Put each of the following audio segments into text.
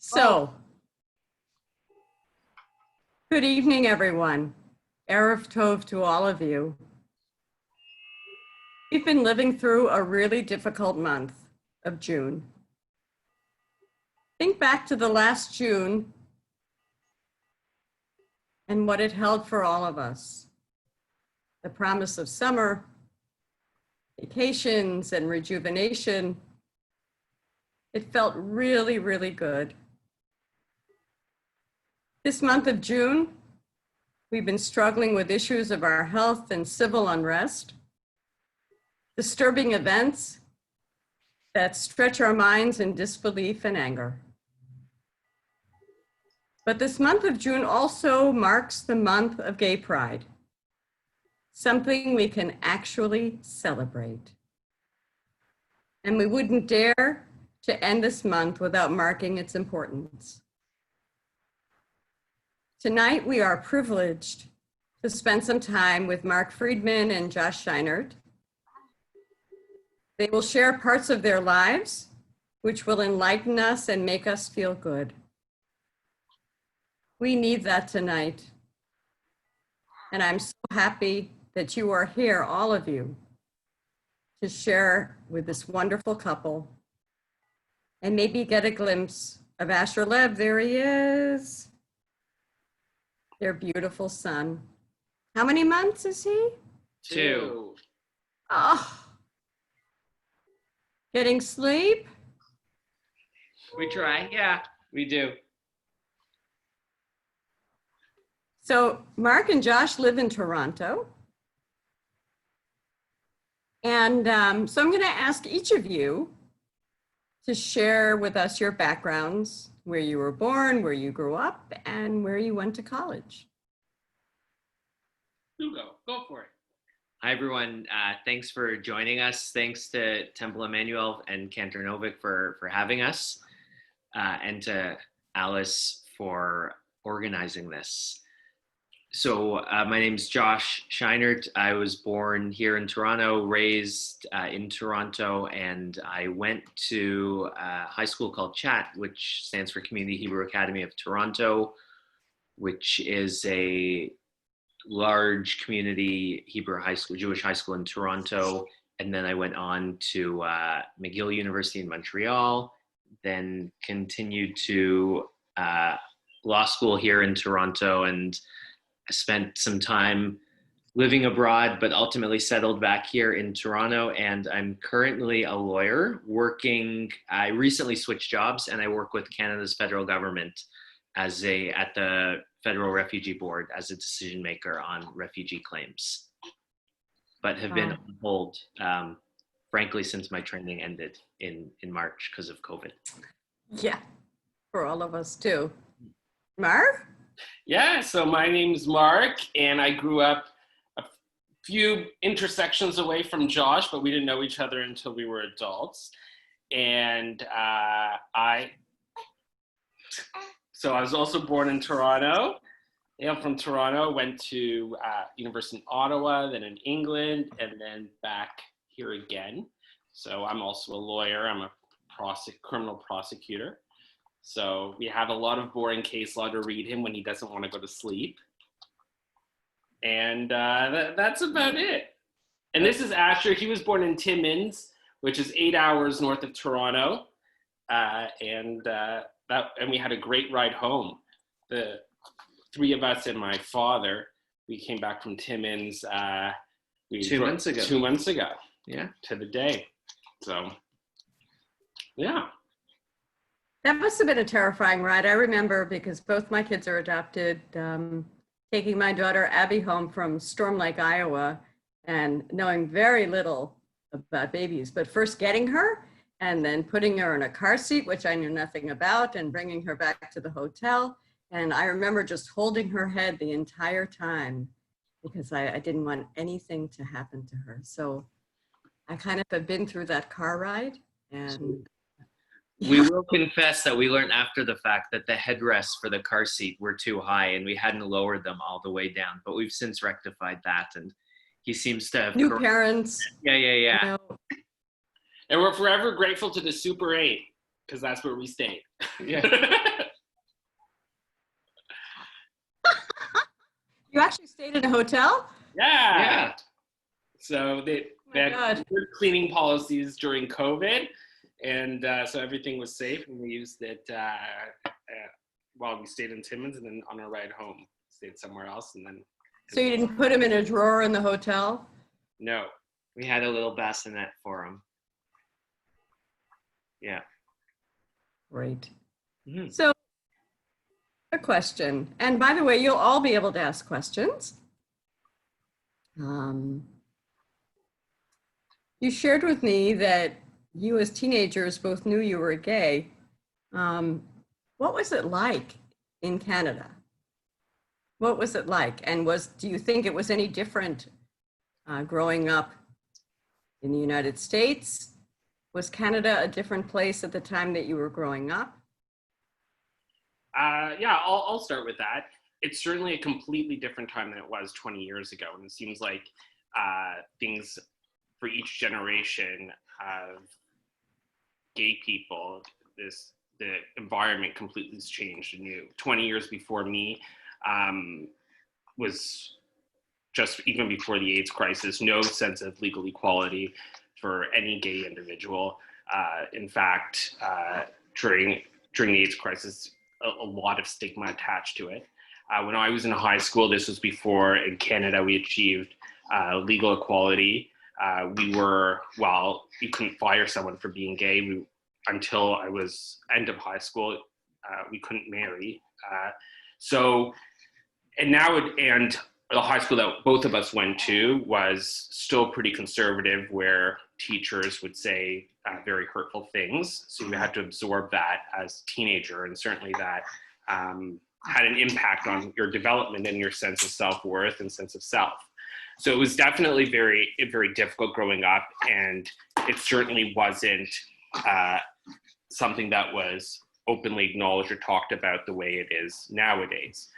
So, good evening, everyone. Erev Tov to all of you. We've been living through a really difficult month of June. Think back to the last June and what it held for all of us. The promise of summer, vacations, and rejuvenation. It felt really, really good. This month of June, we've been struggling with issues of our health and civil unrest, disturbing events that stretch our minds in disbelief and anger. But this month of June also marks the month of Gay Pride, something we can actually celebrate. And we wouldn't dare to end this month without marking its importance. Tonight, we are privileged to spend some time with Mark Friedman and Josh Scheinert. They will share parts of their lives, which will enlighten us and make us feel good. We need that tonight. And I'm so happy that you are here, all of you, to share with this wonderful couple and maybe get a glimpse of Asher Lev. There he is. Their beautiful son. How many months is he? 2. Oh, getting sleep? We try, yeah, we do. So Mark and Josh live in Toronto. And so I'm gonna ask each of you to share with us your backgrounds, where you were born, where you grew up, and where you went to college. Go for it. Hi, everyone. Thanks for joining us. Thanks to Temple Emanu-El and Cantor Novick for having us, and to Alice for organizing this. So my name's Josh Scheinert. I was born here in Toronto, raised in Toronto, and I went to a high school called CHAT, which stands for Community Hebrew Academy of Toronto, which is a large community Hebrew high school, Jewish high school in Toronto. And then I went on to McGill University in Montreal, then continued to law school here in Toronto, and I spent some time living abroad, but ultimately settled back here in Toronto. And I'm currently a lawyer working. I recently switched jobs, and I work with Canada's federal government at the Federal Refugee Board as a decision maker on refugee claims, but have been on hold, frankly, since my training ended in March because of COVID. Yeah, for all of us too. Mark? Yeah, so my name's Mark, and I grew up a few intersections away from Josh, but we didn't know each other until we were adults. And I was also born in Toronto. I'm from Toronto, went to University in Ottawa, then in England, and then back here again. So I'm also a lawyer. I'm a criminal prosecutor. So we have a lot of boring case law to read him when he doesn't want to go to sleep. And that's about it. And this is Asher. He was born in Timmins, which is 8 hours north of Toronto. And we had a great ride home. The three of us and my father, we came back from Timmins 2 months ago. 2 months ago. Yeah. To the day. So, yeah. That must have been a terrifying ride. I remember, because both my kids are adopted, taking my daughter Abby home from Storm Lake, Iowa, and knowing very little about babies, but first getting her and then putting her in a car seat, which I knew nothing about, and bringing her back to the hotel. And I remember just holding her head the entire time because I didn't want anything to happen to her. So I kind of have been through that car ride. And we will confess that we learned after the fact that the headrests for the car seat were too high, and we hadn't lowered them all the way down, but we've since rectified that, and he seems to have new parents. Yeah. You know, And we're forever grateful to the Super 8 because that's where we stayed. Yeah. You actually stayed in a hotel? Yeah. So they had God. good cleaning policies during COVID, and so everything was safe, and we used it while we stayed in Timmins, and then on our ride home, stayed somewhere else, and then. So you didn't put him in a drawer in the hotel? No. We had a little bassinet for him. Yeah. Great. Mhm. So, a question, and by the way, you'll all be able to ask questions. You shared with me that you as teenagers both knew you were gay. What was it like in Canada? What was it like? And do you think it was any different growing up in the United States? Was Canada a different place at the time that you were growing up? Yeah, I'll start with that. It's certainly a completely different time than it was 20 years ago. And it seems like things for each generation of gay people, the environment completely has changed and new. 20 years before me was just even before the AIDS crisis, no sense of legal equality for any gay individual. In fact, during the AIDS crisis, a lot of stigma attached to it. When I was in high school, this was before in Canada we achieved legal equality. You couldn't fire someone for being gay. Until I was end of high school, we couldn't marry. And the high school that both of us went to was still pretty conservative, where teachers would say very hurtful things. So you had to absorb that as a teenager, and certainly that had an impact on your development and your sense of self-worth and sense of self. So it was definitely very, very difficult growing up, and it certainly wasn't something that was openly acknowledged or talked about the way it is nowadays.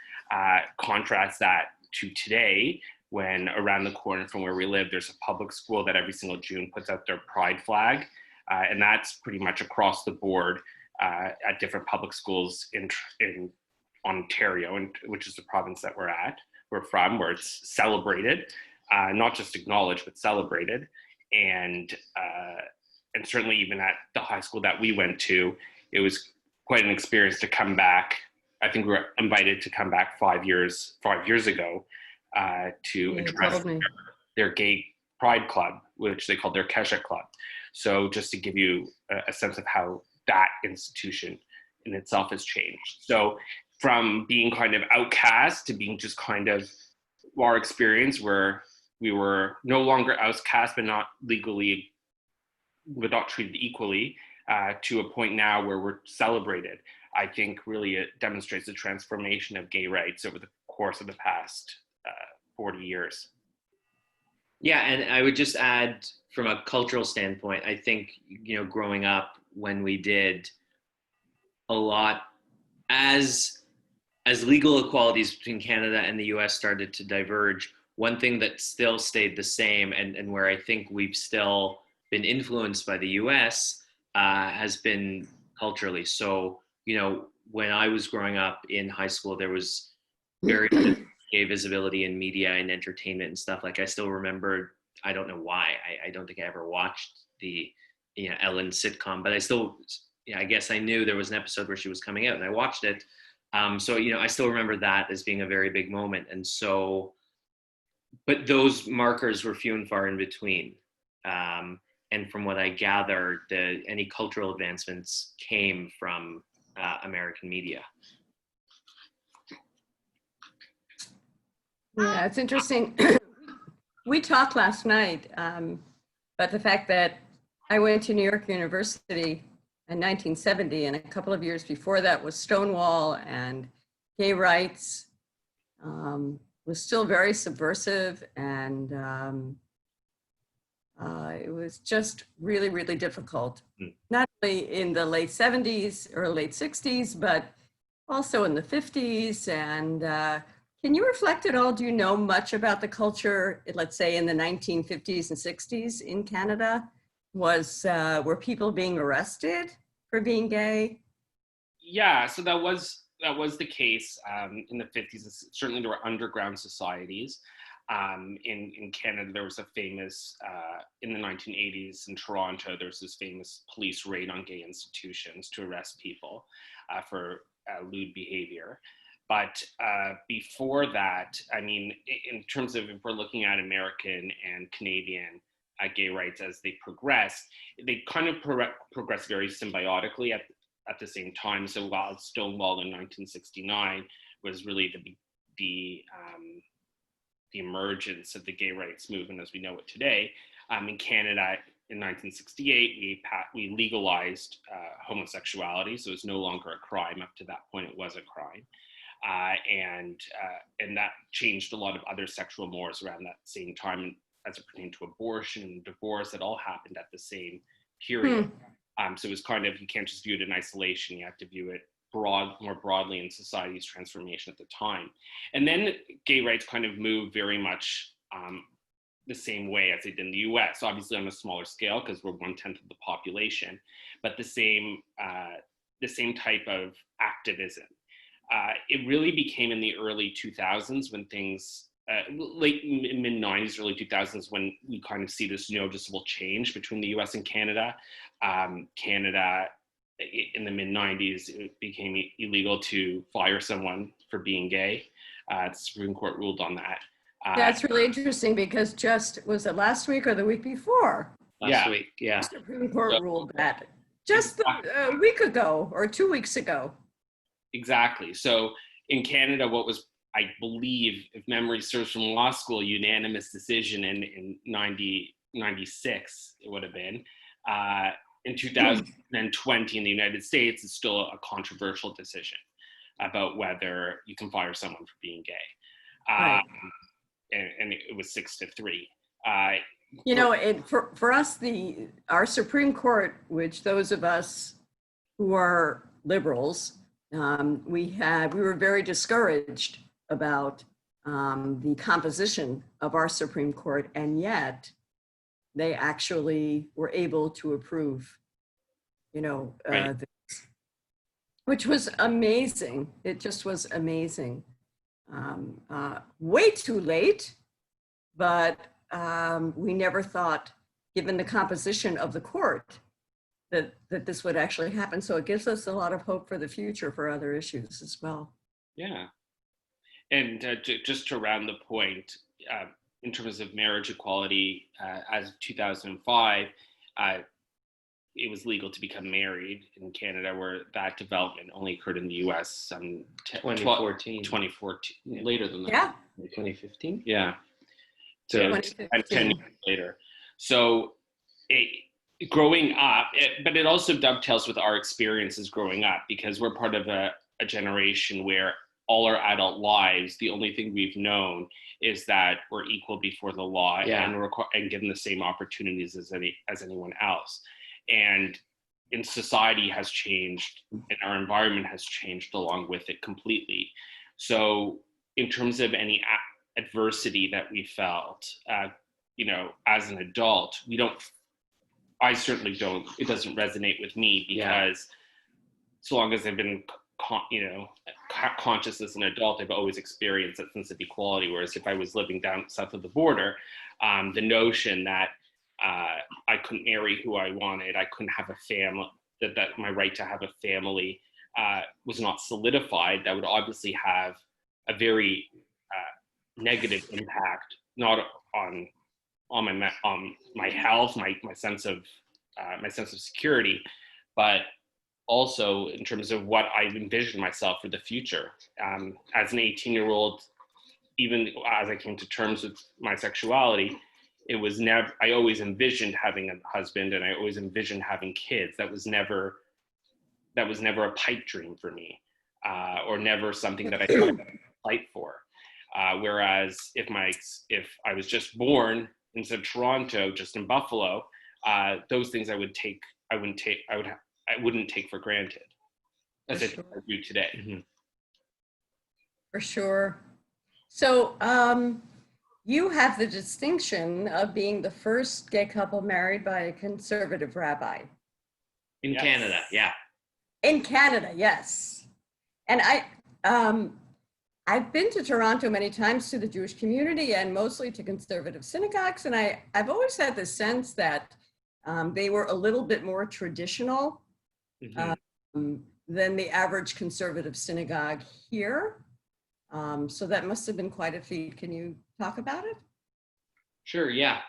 Contrast that to today, when around the corner from where we live, there's a public school that every single June puts out their pride flag. And that's pretty much across the board at different public schools in Ontario, which is the province that we're from, where it's celebrated, not just acknowledged, but celebrated. And certainly even at the high school that we went to, it was quite an experience to come back. I think we were invited to come back 5 years ago to address their gay pride club, which they called their Kesha Club. So just to give you a sense of how that institution in itself has changed. So from being kind of outcast to being just kind of our experience where we were no longer outcast, but not treated equally, to a point now where we're celebrated. I think really it demonstrates the transformation of gay rights over the course of the past 40 years. Yeah, and I would just add, from a cultural standpoint, I think, growing up when we did a lot, as legal equalities between Canada and the US started to diverge, one thing that still stayed the same, and where I think we've still been influenced by the US, has been culturally. So, when I was growing up in high school, there was very gay visibility in media and entertainment and stuff. Like, I still remember, I don't know why, I don't think I ever watched the Ellen sitcom, but I guess I knew there was an episode where she was coming out and I watched it. So, I still remember that as being a very big moment. And so, but those markers were few and far in between. And from what I gather, any cultural advancements came from American media. Yeah, it's interesting. We talked last night about the fact that I went to New York University in 1970, and a couple of years before that was Stonewall, and gay rights was still very subversive, and it was just really, really difficult, not only in the late 70s or late 60s, but also in the 50s. And can you reflect at all? Do you know much about the culture, let's say in the 1950s and 60s in Canada? Were people being arrested for being gay? Yeah, so that was the case in the 50s. Certainly, there were underground societies. In Canada, there was a famous in the 1980s in Toronto. There was this famous police raid on gay institutions to arrest people for lewd behavior. But before that, I mean, in terms of if we're looking at American and Canadian gay rights as they progressed, they kind of progressed very symbiotically at the same time. So while Stonewall in 1969 was really the emergence of the gay rights movement as we know it today, in Canada in 1968 we legalized homosexuality, so it's no longer a crime. Up to that point, it was a crime. And that changed a lot of other sexual mores around that same time as it pertained to abortion and divorce. It all happened at the same period. So it was kind of, you can't just view it in isolation, you have to view it more broadly in society's transformation at the time. And then gay rights kind of moved very much the same way as they did in the US, obviously on a smaller scale because we're 1/10 of the population, but the same type of activism. It really became in the early 2000s when things, late mid-90s, early 2000s, when we kind of see this noticeable change between the US and Canada. Canada, in the mid-90s, it became illegal to fire someone for being gay. The Supreme Court ruled on that. That's really interesting because was it last week or the week before? Last week, yeah. The Supreme Court ruled that just a week ago or 2 weeks ago. Exactly. So in Canada, what was, I believe, if memory serves from law school, unanimous decision in 96, it would have been. In 2020 in the United States, it's still a controversial decision about whether you can fire someone for being gay. Right. And it was 6-3. You know, for us, our Supreme Court, which those of us who are liberals, we were very discouraged about the composition of our Supreme Court, and yet they actually were able to approve, Right. which was amazing. It just was amazing. Way too late, but we never thought, given the composition of the court, that this would actually happen. So it gives us a lot of hope for the future for other issues as well. Yeah. And just to round the point, in terms of marriage equality, as of 2005, it was legal to become married in Canada, where that development only occurred in the US 2014. 2014, later than that. Yeah. 2015? Yeah. So 10 years later. So growing up, but it also dovetails with our experiences growing up, because we're part of a generation where all our adult lives, the only thing we've known is that we're equal before the law, and given the same opportunities as anyone else. And society has changed, and our environment has changed along with it completely. So in terms of any adversity that we felt, as an adult, I certainly don't, it doesn't resonate with me, because so long as I've been conscious as an adult, I've always experienced that sense of equality. Whereas if I was living down south of the border, the notion that I couldn't marry who I wanted, I couldn't have a family, that my right to have a family was not solidified, that would obviously have a very negative impact, not on my health, my sense of security, but also in terms of what I envisioned myself for the future. As an 18-year-old, even as I came to terms with my sexuality, I always envisioned having a husband, and I always envisioned having kids. That was never a pipe dream for me, or never something that I tried to fight for. Whereas if I was just born instead of Toronto, just in Buffalo, those things I wouldn't take for granted, as I do today. Mm-hmm. For sure. So you have the distinction of being the first gay couple married by a conservative rabbi. In Canada, yeah. In Canada, yes. And I've been to Toronto many times to the Jewish community and mostly to conservative synagogues. And I've always had the sense that they were a little bit more traditional than the average conservative synagogue here. So that must have been quite a feat. Can you talk about it? Sure, yeah.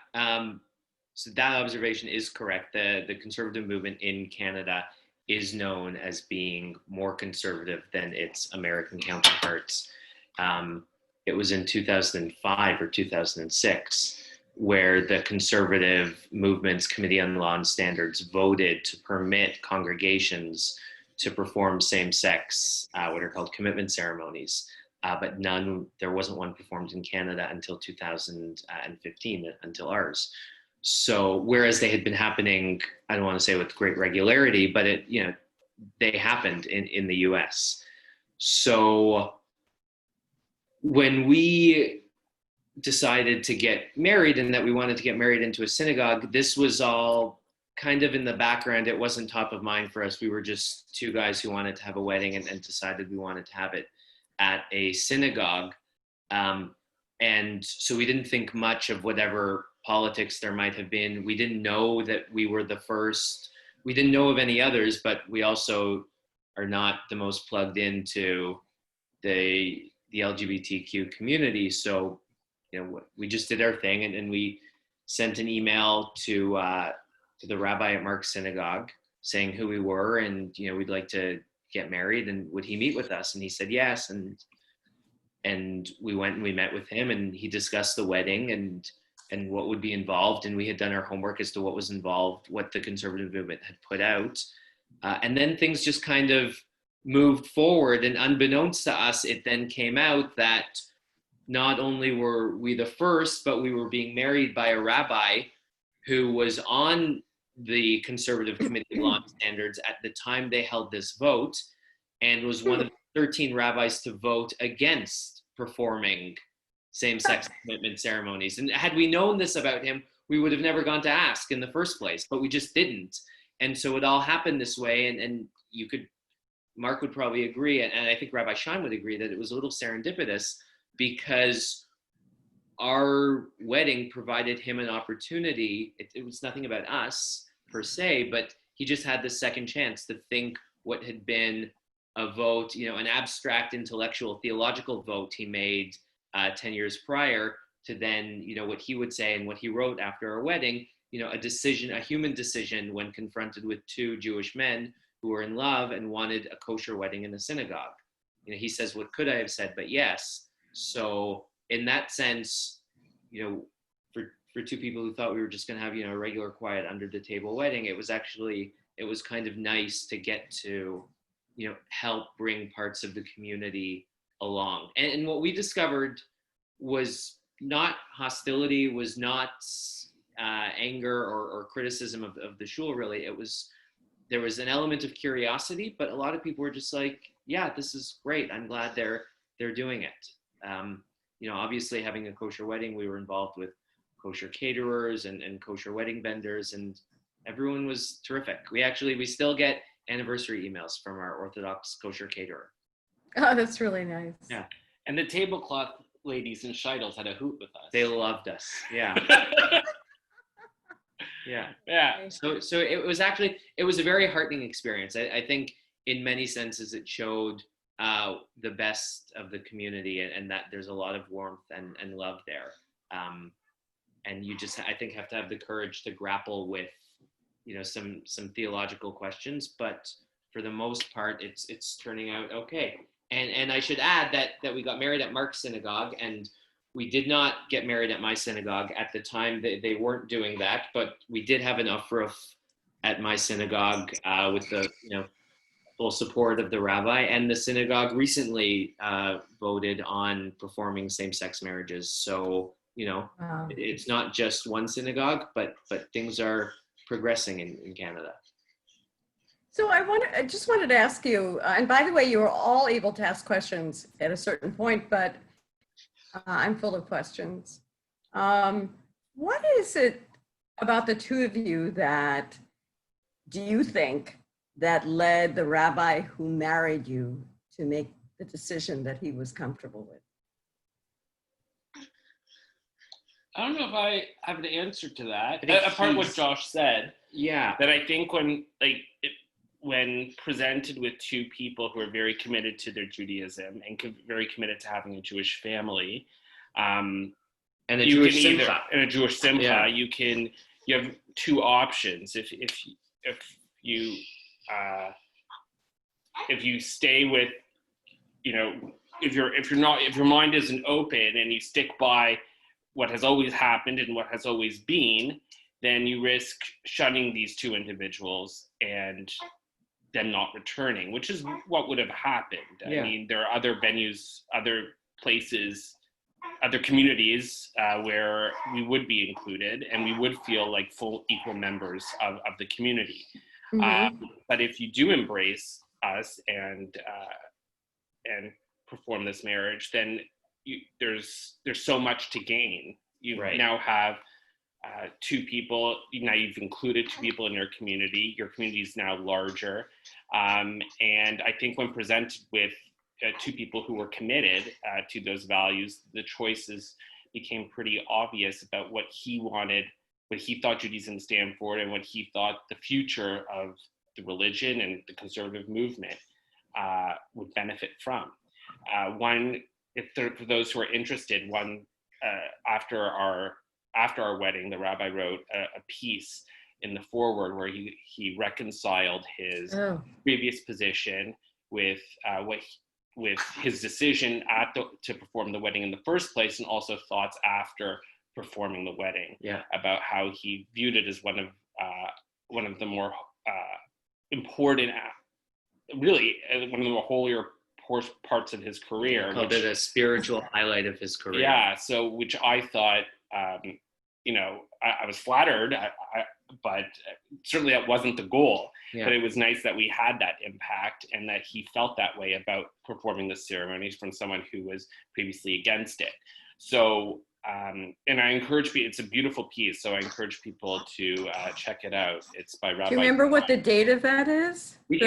So that observation is correct. The conservative movement in Canada is known as being more conservative than its American counterparts. It was in 2005 or 2006 where the Conservative Movement's Committee on Law and Standards voted to permit congregations to perform same-sex, what are called commitment ceremonies. But there wasn't one performed in Canada until 2015, until ours. So whereas they had been happening, I don't want to say with great regularity, but they happened in the US. So when we decided to get married and that we wanted to get married into a synagogue, this was all kind of in the background. It wasn't top of mind for us. We were just two guys who wanted to have a wedding and decided we wanted to have it at a synagogue. And so we didn't think much of whatever politics there might have been. We didn't know that we were the first. We didn't know of any others, but we also are not the most plugged into the LGBTQ community. So, we just did our thing, and we sent an email to the rabbi at Mark's synagogue saying who we were, and we'd like to get married, and would he meet with us? And he said yes, and we went and we met with him, and he discussed the wedding and what would be involved, and we had done our homework as to what was involved, what the conservative movement had put out, and then things just kind of moved forward, and unbeknownst to us, it then came out that not only were we the first, but we were being married by a rabbi who was on the Conservative Committee of Law and Standards at the time they held this vote, and was one of the 13 rabbis to vote against performing same-sex commitment ceremonies. And had we known this about him, we would have never gone to ask in the first place, but we just didn't. And so it all happened this way, and Mark would probably agree, and I think Rabbi Shimon would agree, that it was a little serendipitous because our wedding provided him an opportunity. It was nothing about us per se, but he just had the second chance to think what had been a vote, an abstract intellectual theological vote he made 10 years prior, to then, what he would say and what he wrote after our wedding, a decision, a human decision when confronted with two Jewish men who were in love and wanted a kosher wedding in a synagogue. He says, what could I have said but yes? So in that sense, for two people who thought we were just going to have, a regular, quiet, under the table wedding, it was kind of nice to get to, help bring parts of the community along. And what we discovered was not hostility, was not anger or criticism of the shul, really. There was an element of curiosity, but a lot of people were just like, yeah, this is great. I'm glad they're doing it. Obviously having a kosher wedding, we were involved with kosher caterers and kosher wedding vendors, and everyone was terrific. We still get anniversary emails from our Orthodox kosher caterer. Oh, that's really nice. Yeah. And the tablecloth ladies in Scheinert had a hoot with us. They loved us. Yeah. Yeah. Yeah. So it was a very heartening experience. I think in many senses it showed the best of the community, and that there's a lot of warmth and love there. And you just, I think, have to have the courage to grapple with, some theological questions, but for the most part, it's turning out okay. And I should add that we got married at Mark's synagogue, and we did not get married at my synagogue at the time. They weren't doing that, but we did have an aufruf at my synagogue with the full support of the rabbi, and the synagogue recently voted on performing same-sex marriages. So Wow. it's not just one synagogue, but things are progressing in Canada. So I just wanted to ask you, and by the way, you were all able to ask questions at a certain point, but I'm full of questions. What is it about the two of you that do you think that led the rabbi who married you to make the decision that he was comfortable with? I don't know if I have an answer to that. I think Apart what Josh said, Yeah. that I think when presented with two people who are very committed to their Judaism and very committed to having a Jewish family, And a Jewish simcha. And a Jewish simcha, Yeah. you have two options. If you stay with, if your mind isn't open and you stick by what has always happened and what has always been, then you risk shunning these two individuals and them not returning, which is what would have happened. Yeah. I mean, there are other venues, other places, other communities where we would be included and we would feel like full equal members of the community. But if you do embrace us and perform this marriage, then there's so much to gain. You now have two people. Now you've included two people in your community. Your community is now larger, and I think when presented with two people who were committed to those values, the choices became pretty obvious about what he wanted, what he thought Judaism stand for, and what he thought the future of the religion and the conservative movement would benefit from. For those who are interested, after our wedding, the rabbi wrote a piece in the foreword where he reconciled his previous position with his decision to perform the wedding in the first place, and also thoughts after performing the wedding. About how he viewed it as one of the more important, really one of the more holier parts of his career. He called it a spiritual highlight of his career. Yeah, so which I thought, I was flattered, but certainly that wasn't the goal. Yeah. But it was nice that we had that impact and that he felt that way about performing the ceremonies from someone who was previously against it. So, and I encourage people, it's a beautiful piece, so I encourage people to check it out. It's by Rabbi. Do you remember what the date of that is? We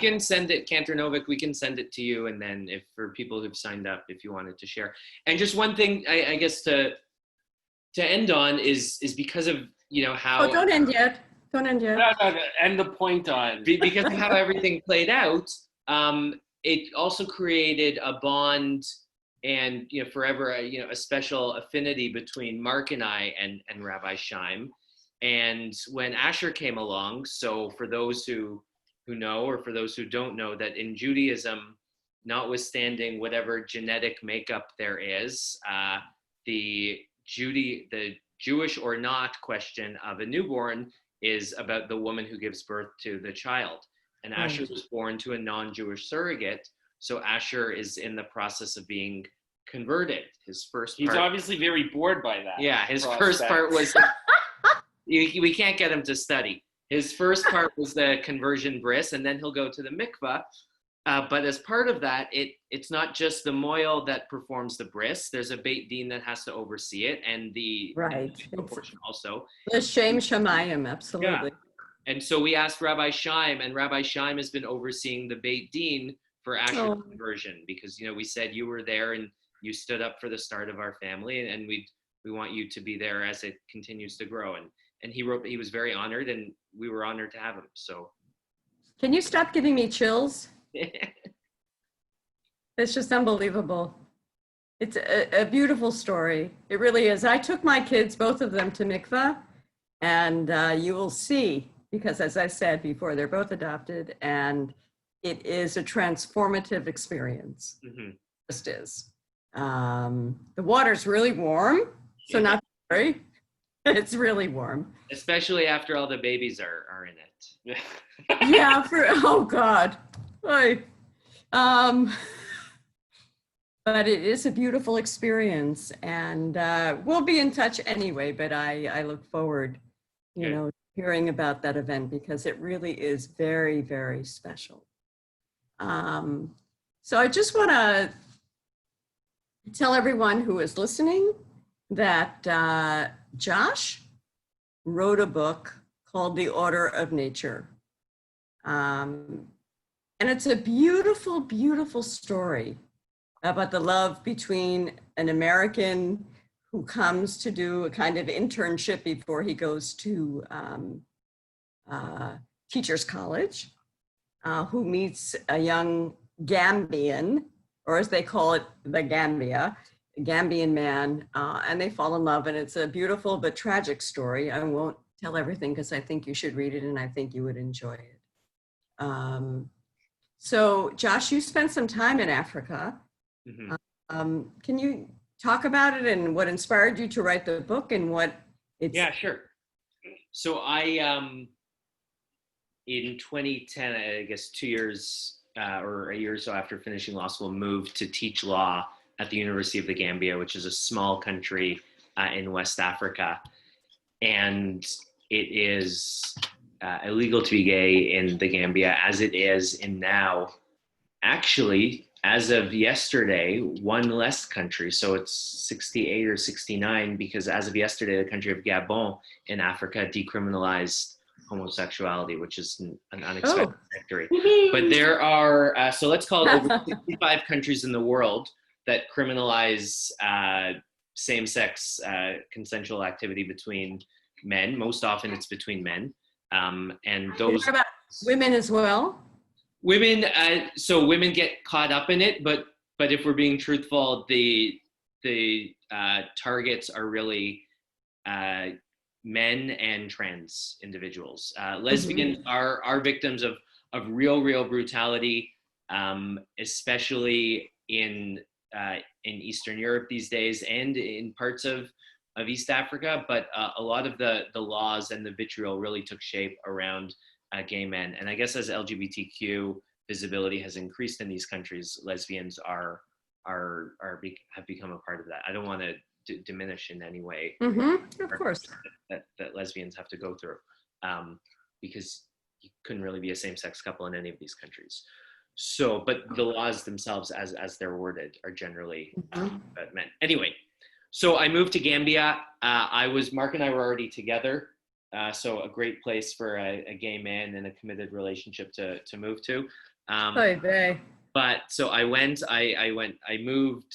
can send it, Cantor Novik, we can send it to you, and then if for people who've signed up, if you wanted to share. And just one thing, I guess to end on is because of, how... Oh, don't end yet. Don't end yet. No, end the point on. Because of how everything played out, it also created a bond and, forever, a special affinity between Mark and I and Rabbi Shimon. And when Asher came along, so for those who know, or for those who don't know, that in Judaism, notwithstanding whatever genetic makeup there is, the Jewish or not question of a newborn is about the woman who gives birth to the child. And Asher was born to a non-Jewish surrogate, so Asher is in the process of being converted. His first part, he's obviously very bored by that. Yeah, his first part was, we can't get him to study. His first part was the conversion bris, and then he'll go to the mikvah. But as part of that, it's not just the moil that performs the bris. There's a beit din that has to oversee it, and the portion also. The Shem Shamayim, absolutely. Yeah. And so we asked Rabbi Shimon, and Rabbi Shimon has been overseeing the beit din for Asher's conversion, because we said you were there and you stood up for the start of our family, and we want you to be there as it continues to grow. And he wrote that he was very honored, and we were honored to have him. So, can you stop giving me chills? It's just unbelievable. It's a beautiful story. It really is. I took my kids, both of them, to mikvah, and you will see, because as I said before, they're both adopted, and it is a transformative experience. Mm-hmm. It just is. The water's really warm, so not very. It's really warm. Especially after all the babies are in it. Yeah, oh God. But it is a beautiful experience, and we'll be in touch anyway, but I look forward, hearing about that event, because it really is very, very special. So I just want to tell everyone who is listening that Josh wrote a book called The Order of Nature. And it's a beautiful, beautiful story about the love between an American who comes to do a kind of internship before he goes to teacher's college, who meets a young Gambian, or as they call it, the Gambia, a Gambian man, and they fall in love. And it's a beautiful but tragic story. I won't tell everything because I think you should read it and I think you would enjoy it. So Josh, you spent some time in Africa. Can you talk about it and what inspired you to write the book and what it's... Yeah, sure. So I, in 2010, I guess 2 years or a year or so after finishing law school, moved to teach law at the University of the Gambia, which is a small country in West Africa. And it is illegal to be gay in the Gambia, as it is in now, actually, as of yesterday, one less country. So it's 68 or 69, because as of yesterday, the country of Gabon in Africa decriminalized homosexuality, which is an unexpected victory. But there are, so let's call it over 65 countries in the world that criminalize same-sex consensual activity between men. Most often it's between men. And those... What about women as well? Women, so women get caught up in it, but if we're being truthful, the targets are really men and trans individuals. Lesbians are victims of real brutality, especially in Eastern Europe these days and in parts of East Africa. But a lot of the laws and the vitriol really took shape around gay men. And I guess as LGBTQ visibility has increased in these countries, lesbians have become a part of that. I don't want to diminish in any way. Of course. That lesbians have to go through, because you couldn't really be a same-sex couple in any of these countries. So, but the laws themselves, as they're worded, are generally about men. Anyway, so I moved to Gambia. Mark and I were already together. So a great place for a gay man in a committed relationship to move to. But so I moved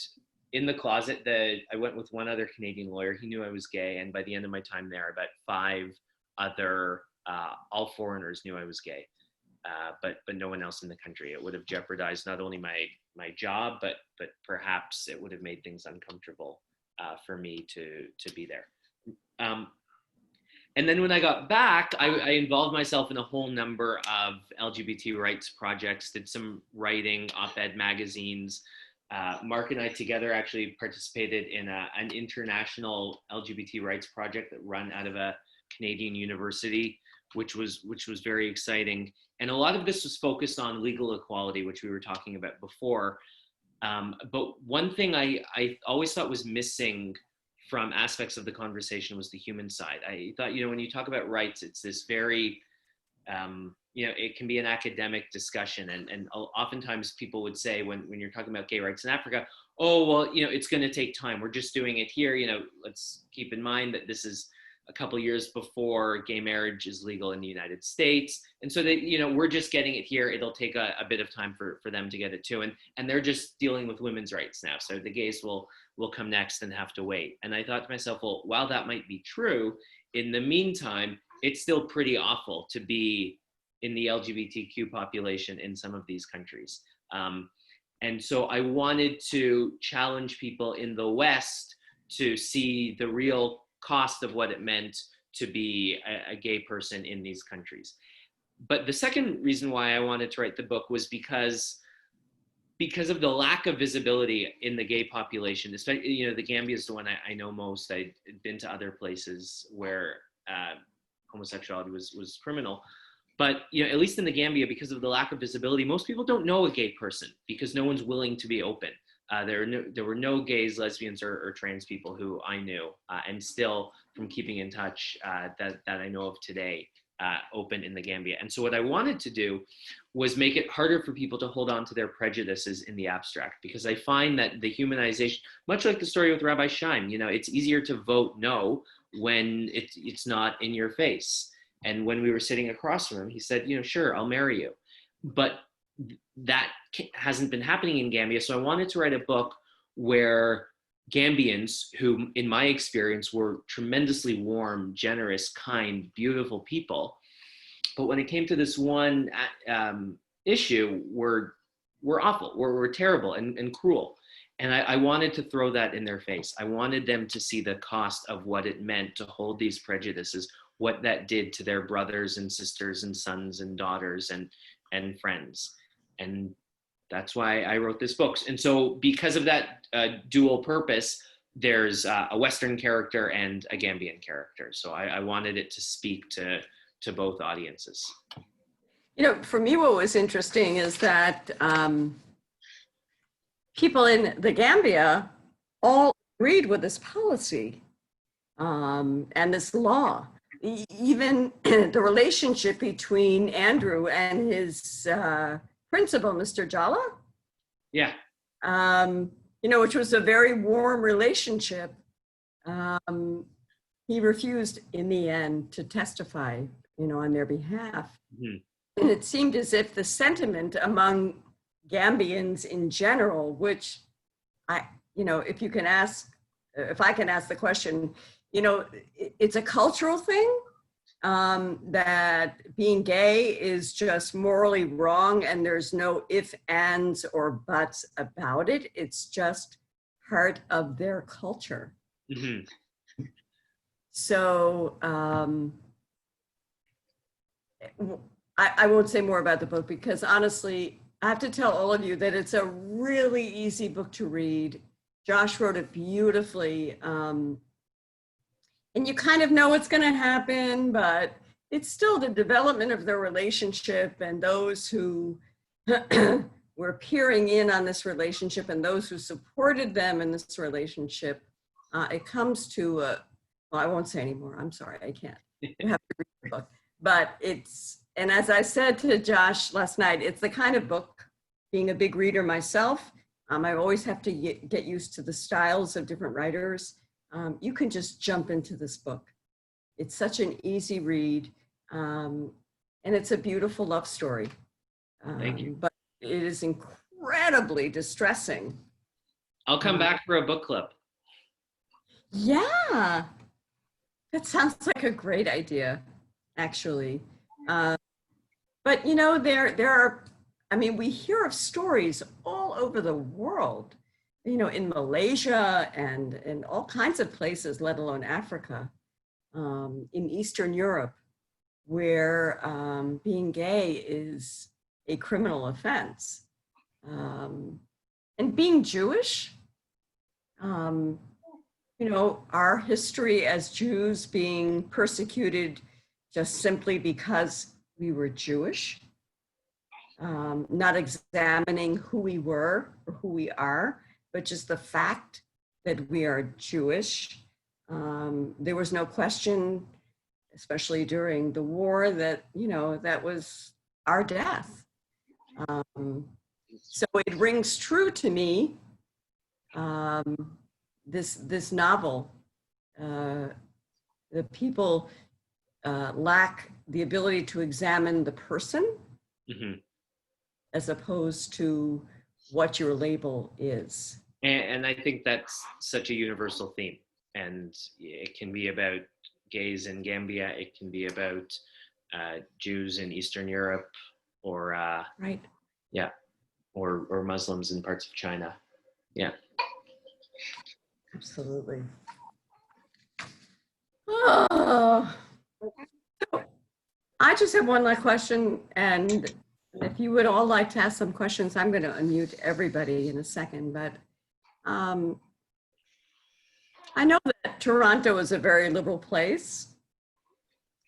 in the closet. I went with one other Canadian lawyer. He knew I was gay. And by the end of my time there, about 5 other, all foreigners knew I was gay. But no one else in the country. It would have jeopardized not only my job, but perhaps it would have made things uncomfortable for me to be there. And then when I got back, I involved myself in a whole number of LGBT rights projects, did some writing, op-ed magazines. Mark and I together actually participated in an international LGBT rights project that run out of a Canadian university, which was very exciting. And a lot of this was focused on legal equality, which we were talking about before. But one thing I always thought was missing from aspects of the conversation was the human side. I thought, when you talk about rights, it's this very, it can be an academic discussion. And oftentimes people would say when you're talking about gay rights in Africa, oh, well, it's going to take time. We're just doing it here. Let's keep in mind that this is a couple years before gay marriage is legal in the United States. And so that, we're just getting it here. It'll take a bit of time for them to get it too. And they're just dealing with women's rights now. So the gays will come next and have to wait. And I thought to myself, well, while that might be true, in the meantime, it's still pretty awful to be in the LGBTQ population in some of these countries. And so I wanted to challenge people in the West to see the real cost of what it meant to be a gay person in these countries. But the second reason why I wanted to write the book was because of the lack of visibility in the gay population. Especially, the Gambia is the one I know most. I'd been to other places where homosexuality was criminal. But at least in the Gambia, because of the lack of visibility, most people don't know a gay person because no one's willing to be open. There were no gays, lesbians, or trans people who I knew, and still from keeping in touch that I know of today, open in the Gambia. And so what I wanted to do was make it harder for people to hold on to their prejudices in the abstract, because I find that the humanization, much like the story with Rabbi Shimon, it's easier to vote no when it's not in your face. And when we were sitting across from him, he said, sure, I'll marry you. But that hasn't been happening in Gambia. So I wanted to write a book where Gambians, who in my experience were tremendously warm, generous, kind, beautiful people, but when it came to this one issue, were awful, were terrible and cruel. And I wanted to throw that in their face. I wanted them to see the cost of what it meant to hold these prejudices, what that did to their brothers and sisters and sons and daughters and friends. And that's why I wrote this book. And so because of that dual purpose, there's a Western character and a Gambian character. So I wanted it to speak to both audiences. For me, what was interesting is that people in the Gambia all agreed with this policy and this law. Even the relationship between Andrew and his principal, Mr. Jala. Yeah. Which was a very warm relationship. He refused in the end to testify, on their behalf. Mm-hmm. And it seemed as if the sentiment among Gambians in general, which if I can ask the question, it's a cultural thing, that being gay is just morally wrong and there's no ifs, ands, or buts about it. It's just part of their culture. Mm-hmm. So I won't say more about the book because honestly, I have to tell all of you that it's a really easy book to read. Josh wrote it beautifully. And you kind of know what's going to happen, but it's still the development of their relationship and those who were peering in on this relationship and those who supported them in this relationship. It comes to, well, I won't say anymore. I'm sorry, I can't. You have to read the book. But and as I said to Josh last night, it's the kind of book, being a big reader myself, I always have to get used to the styles of different writers. You can just jump into this book. It's such an easy read, and it's a beautiful love story. Thank you. But it is incredibly distressing. I'll come back for a book club. Yeah, that sounds like a great idea, actually. But there are, we hear of stories all over the world, in Malaysia and in all kinds of places, let alone Africa, in Eastern Europe, where being gay is a criminal offense. And being Jewish, our history as Jews being persecuted just simply because we were Jewish, not examining who we were or who we are, but just the fact that we are Jewish. There was no question, especially during the war, that, that was our death. So it rings true to me, this novel. The people lack the ability to examine the person, mm-hmm. as opposed to what your label is. And I think that's such a universal theme. And it can be about gays in Gambia. It can be about Jews in Eastern Europe, or right. Yeah, or Muslims in parts of China. Yeah. Absolutely. Oh. So I just have one last question, and if you would all like to ask some questions, I'm going to unmute everybody in a second, but I know that Toronto is a very liberal place.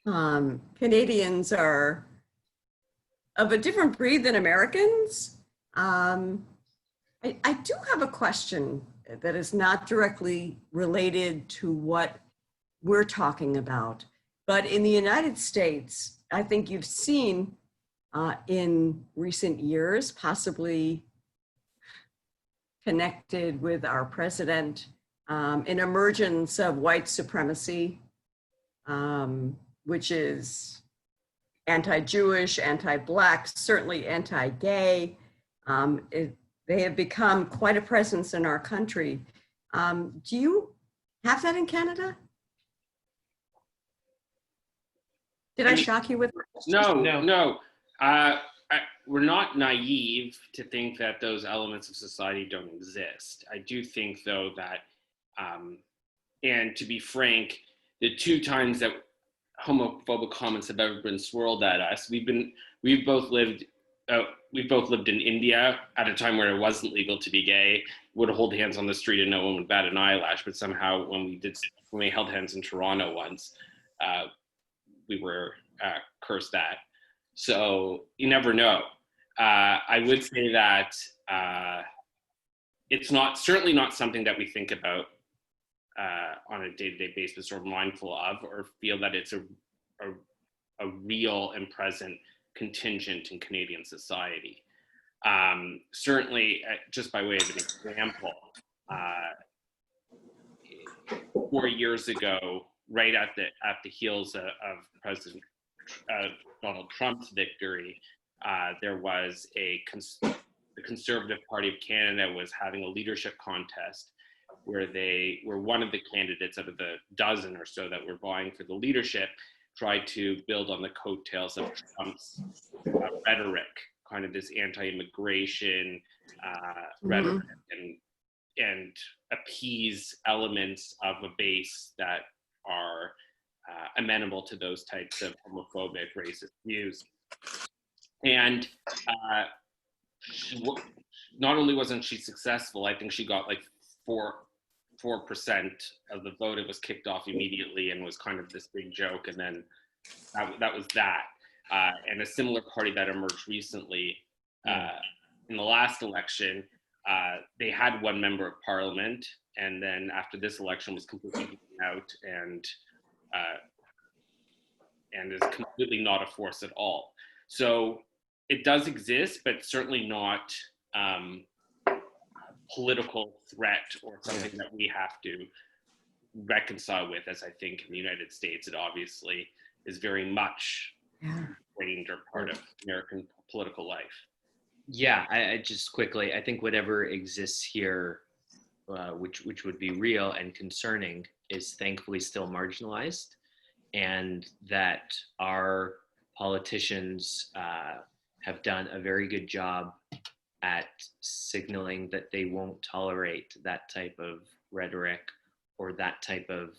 Canadians are of a different breed than Americans. I do have a question that is not directly related to what we're talking about, but in the United States, I think you've seen in recent years, possibly connected with our president, an emergence of white supremacy, which is anti-Jewish, anti-Black, certainly anti-gay. They have become quite a presence in our country. Do you have that in Canada? Did I shock you with? No. We're not naive to think that those elements of society don't exist. I do think, though, that, and to be frank, the two times that homophobic comments have ever been swirled at us, we've both lived in India at a time where it wasn't legal to be gay. Would hold hands on the street and no one would bat an eyelash. But somehow, when we held hands in Toronto once, we were cursed at. So you never know. I would say that it's certainly not something that we think about on a day-to-day basis or mindful of, or feel that it's a real and present contingent in Canadian society. Certainly, just by way of an example, 4 years ago, right at the heels of President Donald Trump's victory, there was the Conservative Party of Canada was having a leadership contest where they were one of the candidates out of the dozen or so that were vying for the leadership, tried to build on the coattails of Trump's rhetoric, kind of this anti-immigration rhetoric, and appease elements of a base that are amenable to those types of homophobic, racist views. And not only wasn't she successful, I think she got like 4% of the vote. It was kicked off immediately and was kind of this big joke. And then that was that. And a similar party that emerged recently in the last election, they had one member of parliament, and then after this election was completely beaten out and is completely not a force at all. So it does exist, but certainly not political threat or something that we have to reconcile with, as I think in the United States, it obviously is very much ingrained or part of American political life. Yeah, I just quickly, I think whatever exists here, which would be real and concerning, is thankfully still marginalized, and that our politicians have done a very good job at signaling that they won't tolerate that type of rhetoric or that type of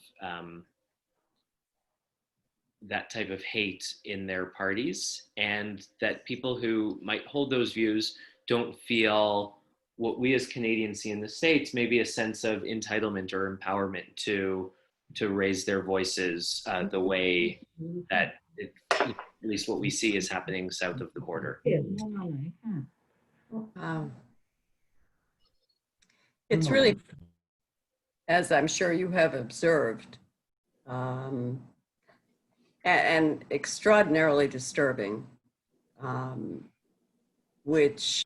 hate in their parties, and that people who might hold those views don't feel what we as Canadians see in the States, maybe a sense of entitlement or empowerment to raise their voices the way that at least what we see is happening south of the border. Wow. It's really, as I'm sure you have observed, and extraordinarily disturbing, which,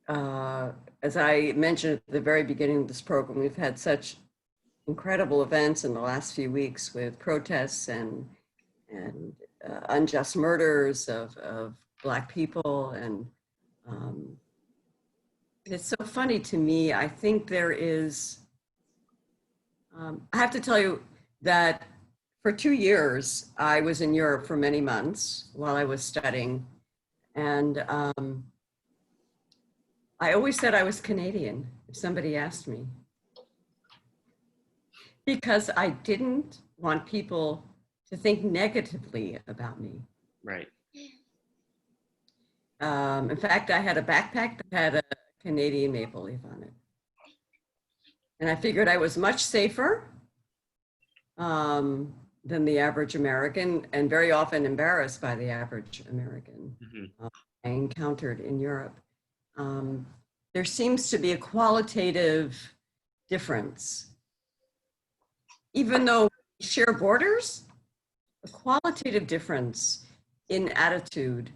as I mentioned at the very beginning of this program, we've had such incredible events in the last few weeks with protests and unjust murders of Black people. And it's so funny to me. I think there is, I have to tell you that for 2 years, I was in Europe for many months while I was studying. And I always said I was Canadian if somebody asked me, because I didn't want people to think negatively about me. Right. In fact, I had a backpack that had a Canadian maple leaf on it. And I figured I was much safer than the average American, and very often embarrassed by the average American I encountered in Europe. There seems to be a qualitative difference. Even though we share borders, a qualitative difference in attitude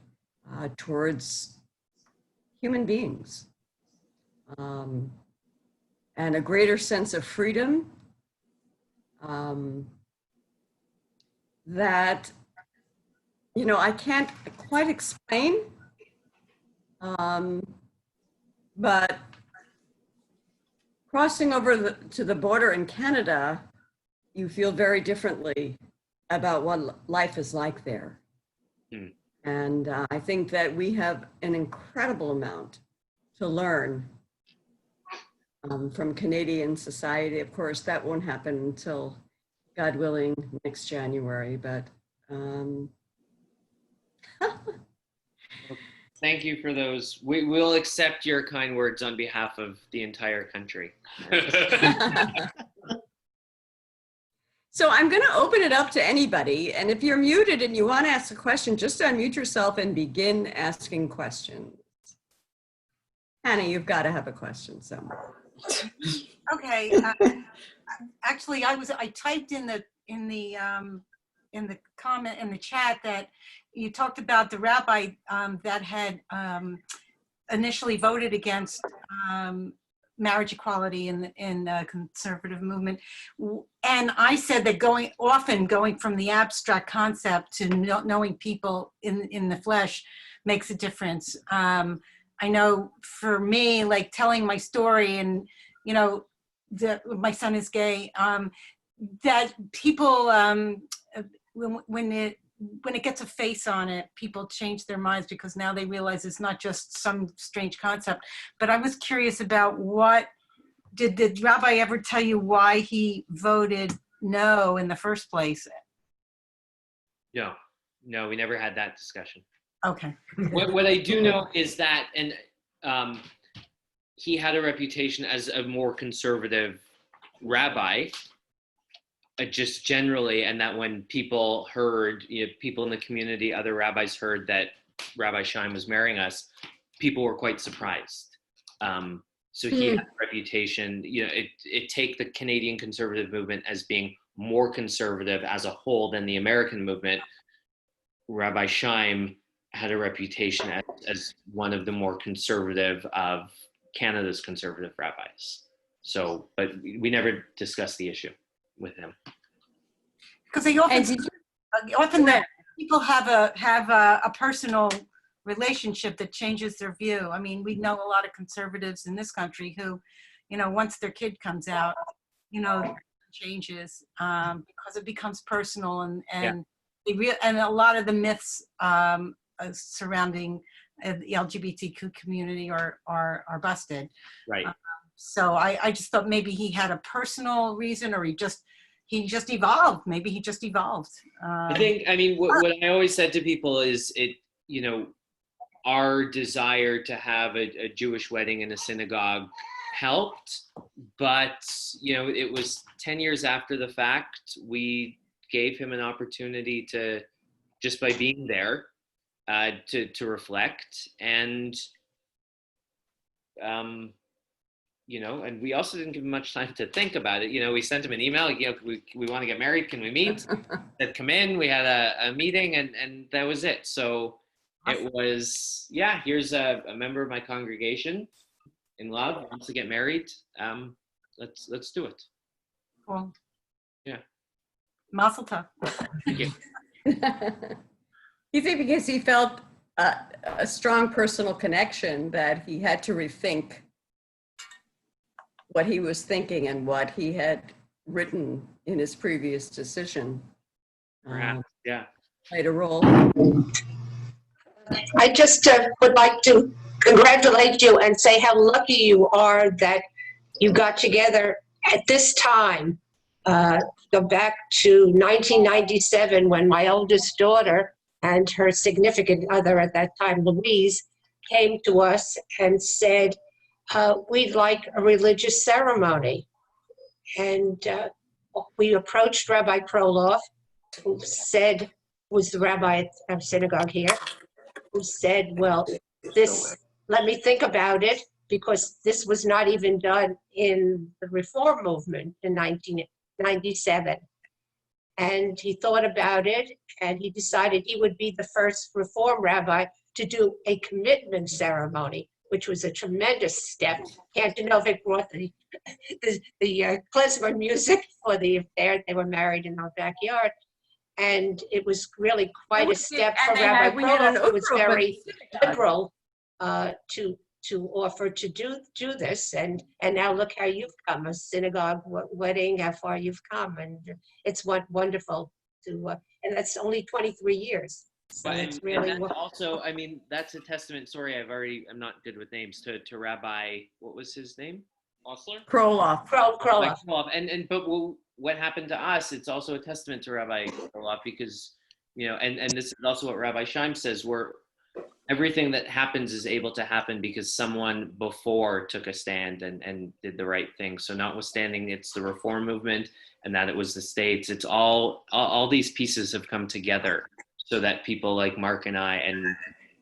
towards human beings, and a greater sense of freedom, that, I can't quite explain, but crossing over to the border in Canada, you feel very differently about what life is like there. Mm. And I think that we have an incredible amount to learn from Canadian society. Of course, that won't happen until, God willing, next January, but Thank you for those. We will accept your kind words on behalf of the entire country. So I'm going to open it up to anybody. And if you're muted and you want to ask a question, just unmute yourself and begin asking questions. Hannah, you've got to have a question somewhere. Okay. Actually, I typed in the comment in the chat that you talked about the rabbi that had initially voted against marriage equality in the conservative movement, and I said that going from the abstract concept to knowing people in the flesh makes a difference. I know for me, like telling my story, and my son is gay, that people when it gets a face on it, people change their minds because now they realize it's not just some strange concept. But I was curious about did the rabbi ever tell you why he voted no in the first place? No, we never had that discussion. Okay. What I do know is that, and he had a reputation as a more conservative rabbi, just generally, and that when people heard, people in the community, other rabbis heard that Rabbi Shimon was marrying us, people were quite surprised. So he had a reputation, it take the Canadian conservative movement as being more conservative as a whole than the American movement. Rabbi Shimon had a reputation as one of the more conservative of Canada's conservative rabbis. So, but we never discussed the issue with him. Because they often that people have a personal relationship that changes their view. I mean, we know a lot of conservatives in this country who, once their kid comes out, changes because it becomes personal, and and a lot of the myths surrounding the LGBTQ community are busted. Right. So I just thought maybe he had a personal reason, or he just evolved. Maybe he just evolved. I think, I mean, what I always said to people is our desire to have a Jewish wedding in a synagogue helped, but, it was 10 years after the fact. We gave him an opportunity to, just by being there, to reflect, and, and we also didn't give him much time to think about it. We sent him an email, we want to get married, can we meet? Said, come in, we had a meeting, and that was it. So it was, here's a member of my congregation in love, wants to get married. Let's do it. Cool. Yeah. Mazel tov. Thank you. You think because he felt a strong personal connection that he had to rethink what he was thinking and what he had written in his previous decision. Perhaps, played a role. I just would like to congratulate you and say how lucky you are that you got together at this time. Go back to 1997 when my oldest daughter and her significant other at that time, Louise, came to us and said, we'd like a religious ceremony. And we approached Rabbi Kroloff, who said, was the rabbi at our synagogue here, who said, well, let me think about it, because this was not even done in the Reform movement in 1997. And he thought about it, and he decided he would be the first Reform rabbi to do a commitment ceremony, which was a tremendous step. Kantonovic brought the klezmer music for the affair. They were married in our backyard. And it was really quite we a did- step and for they Rabbi had- we had an Kroloff, who was Oprah with very the synagogue. liberal to offer to do this. And now look how you've come, a synagogue wedding, how far you've come. And it's wonderful to, and that's only 23 years. So Well, it's and really, that's also, I mean, that's a testament. Sorry, I'm not good with names. To Rabbi, what was his name? Osler? Kroloff. Kroloff. Kroloff. But what happened to us? It's also a testament to Rabbi Kroloff because, and this is also what Rabbi Shimon says. Everything that happens is able to happen because someone before took a stand and did the right thing. So notwithstanding it's the reform movement and that it was the states, it's all these pieces have come together so that people like Mark and I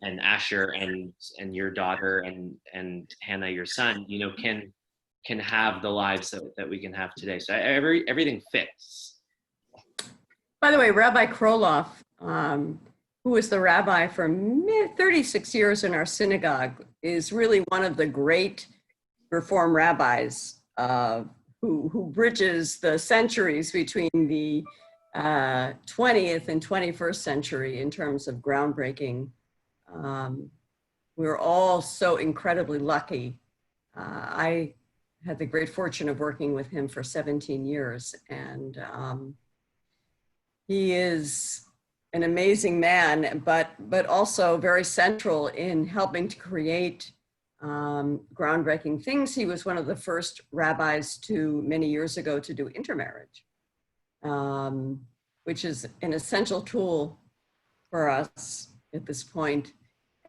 and Asher and your daughter and Hannah, your son, can have the lives that we can have today. So everything fits. By the way, Rabbi Kroloff, who was the rabbi for 36 years in our synagogue, is really one of the great Reform rabbis who bridges the centuries between the 20th and 21st century in terms of groundbreaking. We're all so incredibly lucky. I had the great fortune of working with him for 17 years, and he is an amazing man, but also very central in helping to create groundbreaking things. He was one of the first rabbis many years ago to do intermarriage, which is an essential tool for us at this point.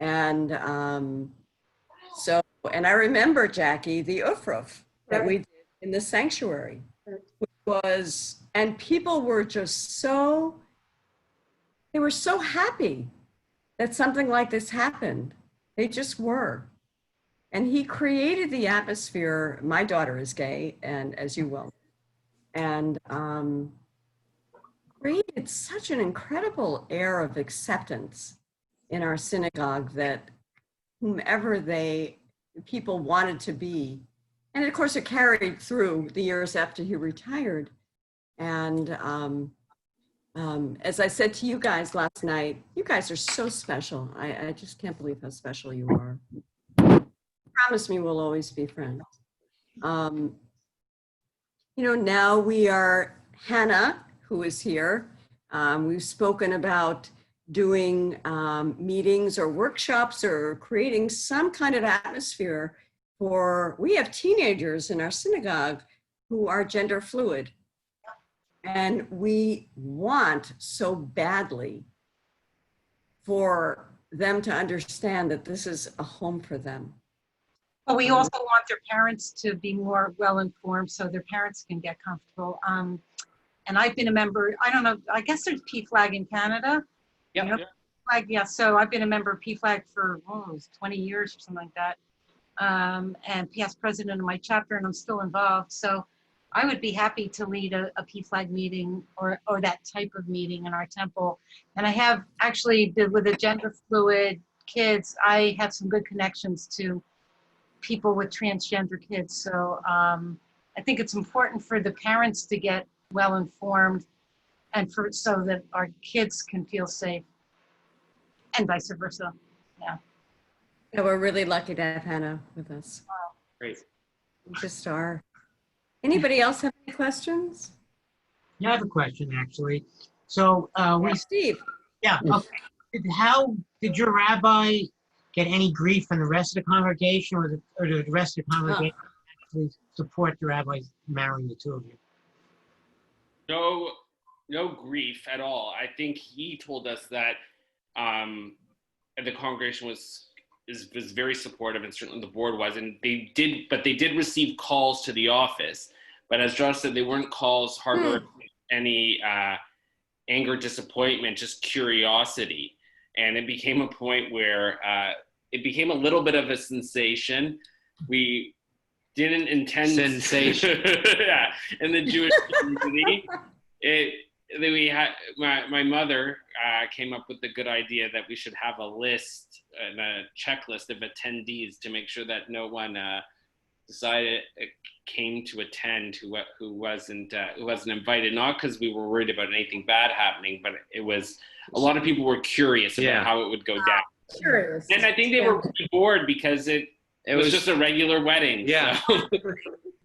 And and I remember, Jackie, the Ufruf that we did in the sanctuary, and people were just they were so happy that something like this happened. They just were. And he created the atmosphere. My daughter is gay, and as you will, and created such an incredible air of acceptance in our synagogue that whomever people wanted to be. And of course, it carried through the years after he retired. And as I said to you guys last night, you guys are so special. I just can't believe how special you are. Promise me we'll always be friends. Now we are Hannah, who is here. We've spoken about doing meetings or workshops or creating some kind of atmosphere we have teenagers in our synagogue who are gender fluid. And we want so badly for them to understand that this is a home for them. But we also want their parents to be more well-informed so their parents can get comfortable. And I've been a member, I don't know, I guess there's PFLAG in Canada. Yep. You know, PFLAG, yeah, so I've been a member of PFLAG for 20 years or something like that. And past president of my chapter, and I'm still involved. So I would be happy to lead a PFLAG meeting or that type of meeting in our temple. And I have actually, with the gender fluid kids, I have some good connections to people with transgender kids. So I think it's important for the parents to get well informed and so that our kids can feel safe and vice versa. Yeah. Yeah, we're really lucky to have Hannah with us. Great. We just are. Anybody else have any questions? Yeah, I have a question actually. So Steve. yeah, okay. How did your rabbi get any grief from the rest of the congregation, or the rest of the congregation actually support the rabbis marrying the two of you? No grief at all. I think he told us that the congregation was very supportive, and certainly the board was, and they did receive calls to the office. But as Josh said, they weren't calls harboring any anger, disappointment, just curiosity. And it became a point where it became a little bit of a sensation. We didn't intend Sensation. yeah, in the Jewish community. My mother came up with the good idea that we should have a list and a checklist of attendees to make sure that no one came to attend who wasn't invited, not because we were worried about anything bad happening, but it was a lot of people were curious about how it would go down. Curious. And I think they were pretty bored because it was just a regular wedding. Yeah. So.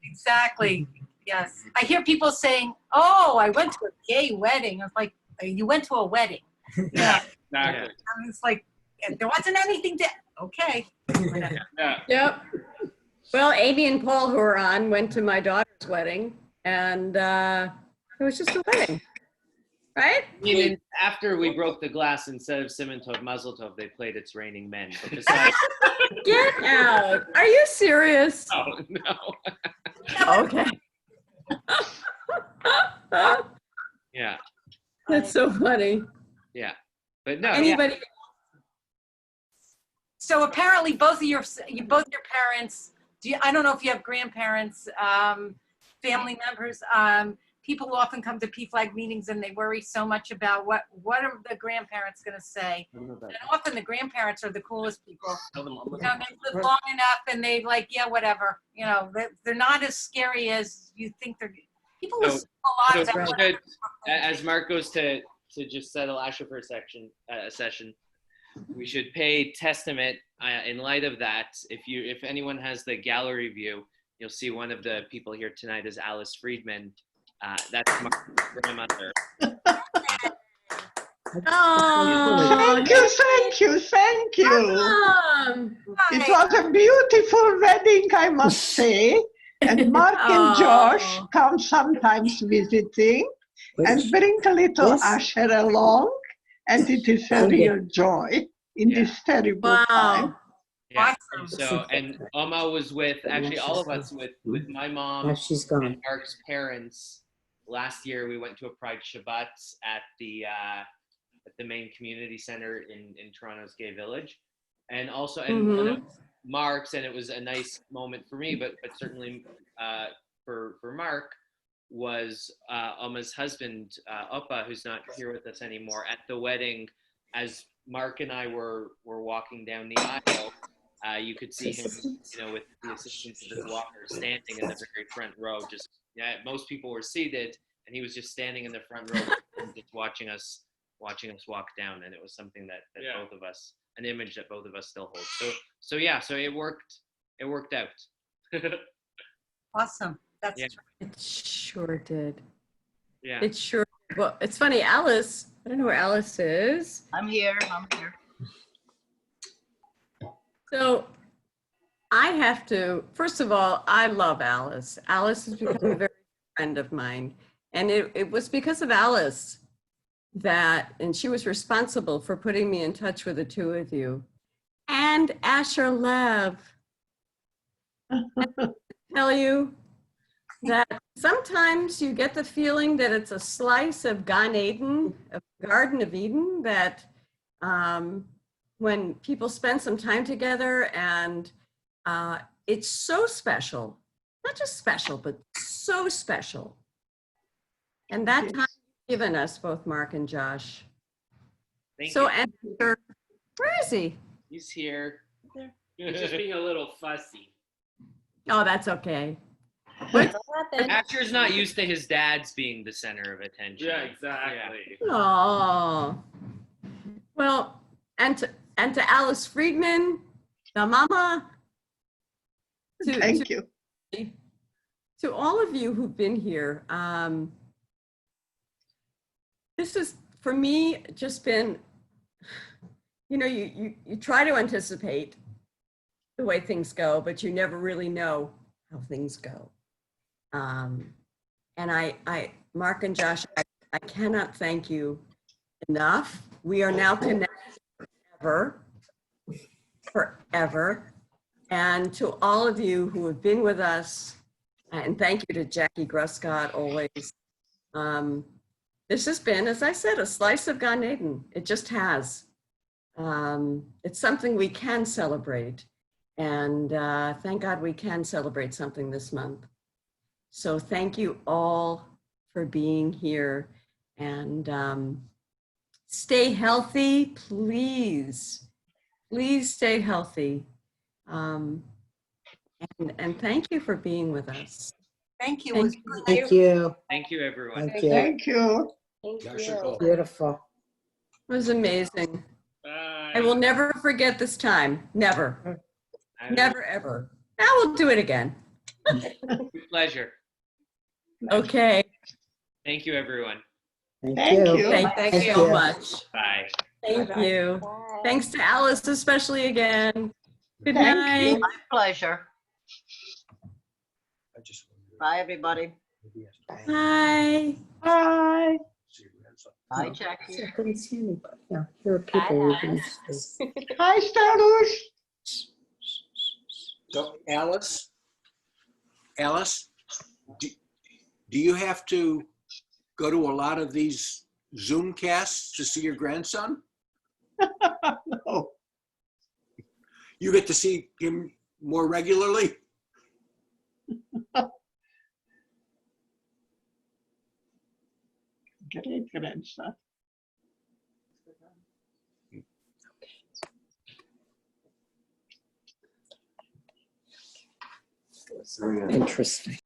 Exactly. Yes. I hear people saying, "Oh, I went to a gay wedding." I was like, "You went to a wedding?" Yeah, exactly. I mean, it's like there wasn't anything to. Okay. Yeah. Yep. Well, Amy and Paul, who are on, went to my daughter's wedding, and it was just a wedding, right? Even after we broke the glass, instead of Simon Tov Mazel Tov, they played It's Raining Men. But besides, Get out. Are you serious? Oh, no. Okay. yeah, That's so funny. yeah. But no, Anybody? So apparently, both your parents. I don't know if you have grandparents, family members. People often come to PFLAG meetings and they worry so much about what are the grandparents going to say. And often the grandparents are the coolest people. You know, they live long enough and they like, yeah, whatever. You know, they're not as scary as you think they're. People listen a lot about good. As Mark goes to just settle Asher for a session, we should pay testament in light of that. If anyone has the gallery view, you'll see one of the people here tonight is Alice Friedman. That's Mark's grandmother. Oh, Thank you. It was a beautiful wedding, I must say. And Mark and Josh come sometimes visiting and bring a little Asher along. And it is a real joy in this terrible time. Yeah. And Oma was with, actually all of us with my mom and Mark's parents. Last year we went to a Pride Shabbat at the main community center in Toronto's Gay Village. And also, one of Mark's, and it was a nice moment for me, but certainly for Mark, was Oma's husband, Opa, who's not here with us anymore, at the wedding. As Mark and I were walking down the aisle, you could see him, with the assistance of his walker, standing in the very front row. Most people were seated, and he was just standing in the front row, just watching us walk down. And it was something that both of us, an image that both of us still hold. So it worked out. Awesome. That's it sure did. Yeah. It sure. Well, it's funny, Alice. I don't know where Alice is. I'm here. So I have to, first of all, I love Alice. Alice has become a very good friend of mine. And it was because of Alice and she was responsible for putting me in touch with the two of you. And Asher Lev. I tell you that sometimes you get the feeling that it's a slice of Garden of Eden, that when people spend some time together, and it's so special, not just special, but so special. And that time you've given us, both Mark and Josh. Thank so, you. Where is he? He's here. He's just being a little fussy. Oh, that's okay. Asher's not used to his dad's being the center of attention. Yeah, exactly. Oh, well, and to Alice Friedman, the mama. Thank you. To all of you who've been here, this has, for me, just been, you try to anticipate the way things go, but you never really know how things go. And Mark and Josh, I cannot thank you enough. We are now connected forever. And to all of you who have been with us, and thank you to Jackie Gruscott always. This has been, as I said, a slice of Gan Eden. It just has. It's something we can celebrate. And thank God we can celebrate something this month. So thank you all for being here, and stay healthy, please. Please stay healthy. And thank you for being with us. Thank you. It Thank was you. great. Thank you. Thank you, everyone. Thank you. Thank you. Beautiful. It was amazing. Bye. I will never forget this time. Never. Never, ever. Now we'll do it again. Pleasure. Okay. Thank you, everyone. Thank you. Thank you so much. Bye. Thank you. Thanks to Alice, especially again. Good Thank night. you. My pleasure. Bye, everybody. Bye. Bye. Bye, Jackie. I couldn't see anybody. Yeah, here are people with these. Hi, Starush. So Alice, do you have to go to a lot of these Zoom casts to see your grandson? No. You get to see him more regularly? Great grandson. Interesting.